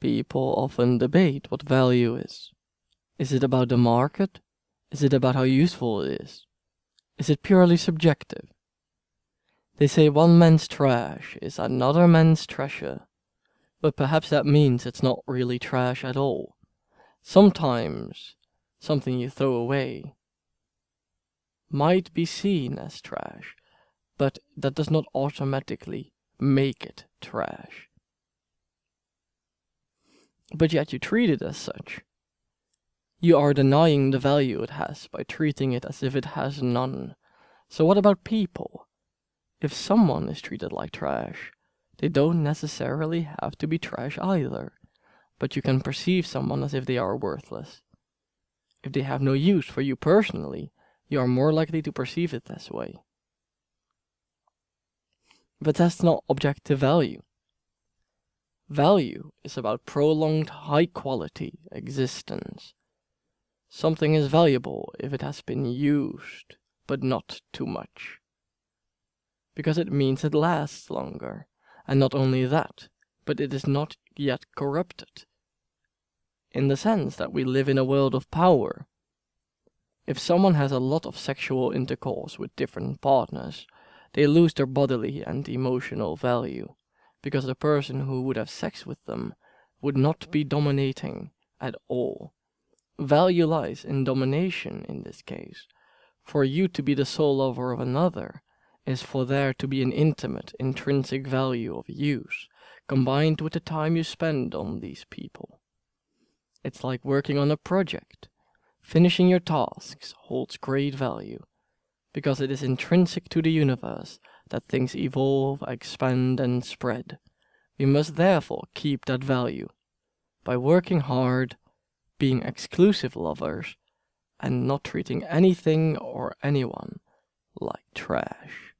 People often debate what value is. Is it about the market? Is it about how useful it is? Is it purely subjective? They say one man's trash is another man's treasure, but perhaps that means it's not really trash at all. Sometimes something you throw away might be seen as trash, but that does not automatically make it trash. But yet you treat it as such. You are denying the value it has by treating it as if it has none. So what about people? If someone is treated like trash, they don't necessarily have to be trash either, but you can perceive someone as if they are worthless. If they have no use for you personally, you are more likely to perceive it this way. But that's not objective value. Value is about prolonged high-quality existence. Something is valuable if it has been used, but not too much. Because it means it lasts longer, and not only that, but it is not yet corrupted. In the sense that we live in a world of power. If someone has a lot of sexual intercourse with different partners, they lose their bodily and emotional value, because the person who would have sex with them would not be dominating at all. Value lies in domination in this case. For you to be the sole lover of another is for there to be an intimate, intrinsic value of use, combined with the time you spend on these people. It's like working on a project. Finishing your tasks holds great value, because it is intrinsic to the universe that things evolve, expand, and spread. We must therefore keep that value by working hard, being exclusive lovers, and not treating anything or anyone like trash.